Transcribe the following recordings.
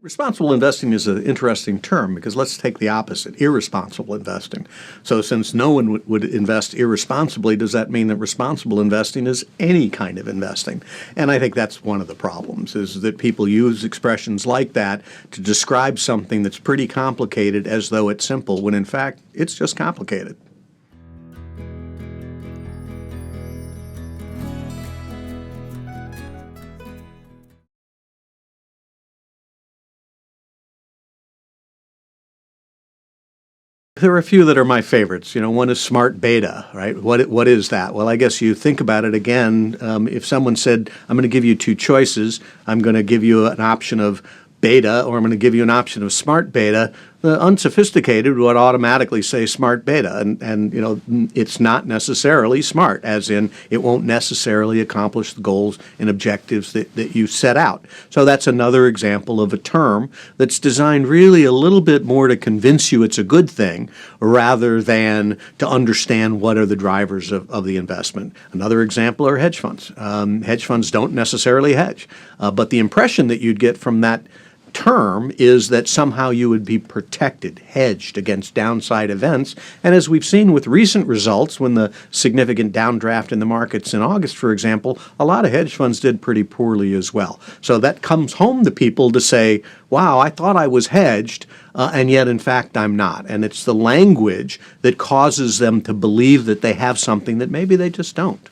Responsible investing is an interesting term because let's take the opposite, irresponsible investing. So since no one would invest irresponsibly, does that mean that responsible investing is any kind of investing? And I think that's one of the problems, is that people use expressions like that to describe something that's pretty complicated as though it's simple, when in fact it's just complicated. There are a few that are my favorites. One is smart beta, right? What is that? Well, I guess you think about it again. If someone said, I'm going to give you two choices, I'm going to give you an option of beta, or I'm going to give you an option of smart beta, the unsophisticated would automatically say smart beta, and it's not necessarily smart, as in it won't necessarily accomplish the goals and objectives that you set out. So that's another example of a term that's designed really a little bit more to convince you it's a good thing rather than to understand what are the drivers of the investment. Another example are hedge funds. Hedge funds don't necessarily hedge, but the impression that you'd get from that term is that somehow you would be protected, hedged against downside events. And as we've seen with recent results, when the significant downdraft in the markets in August, for example, a lot of hedge funds did pretty poorly as well. So that comes home to people to say, wow, I thought I was hedged, and yet in fact I'm not. And it's the language that causes them to believe that they have something that maybe they just don't.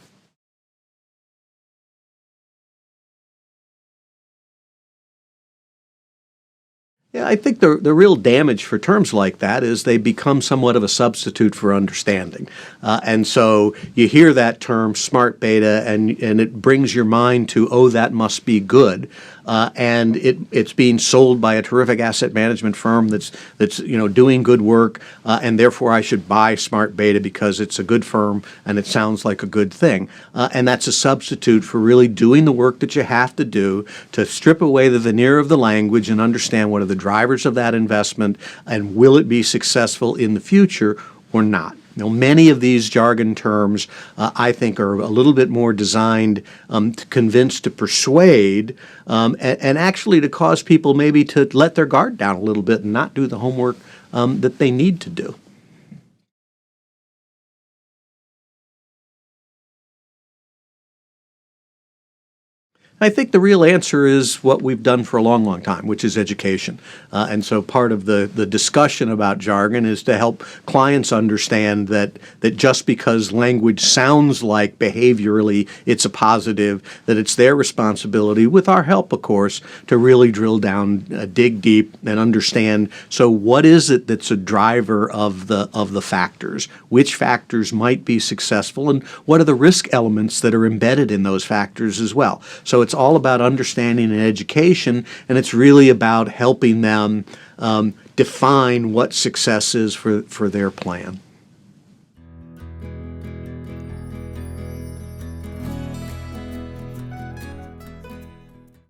Yeah, I think the real damage for terms like that is they become somewhat of a substitute for understanding. And so you hear that term, smart beta, and it brings your mind to, oh, that must be good. And it's being sold by a terrific asset management firm that's doing good work, and therefore I should buy smart beta because it's a good firm and it sounds like a good thing. And that's a substitute for really doing the work that you have to do to strip away the veneer of the language and understand what are the drivers of that investment and will it be successful in the future or not. Many of these jargon terms, I think, are a little bit more designed to convince, to persuade, and actually to cause people maybe to let their guard down a little bit and not do the homework that they need to do. I think the real answer is what we've done for a long, long time, which is education. And so part of the discussion about jargon is to help clients understand that just because language sounds like behaviorally it's a positive, that it's their responsibility, with our help, of course, to really drill down, dig deep, and understand, so what is it that's a driver of the factors? Which factors might be successful, and what are the risk elements that are embedded in those factors as well? So it's all about understanding and education, and it's really about helping them define what success is for their plan.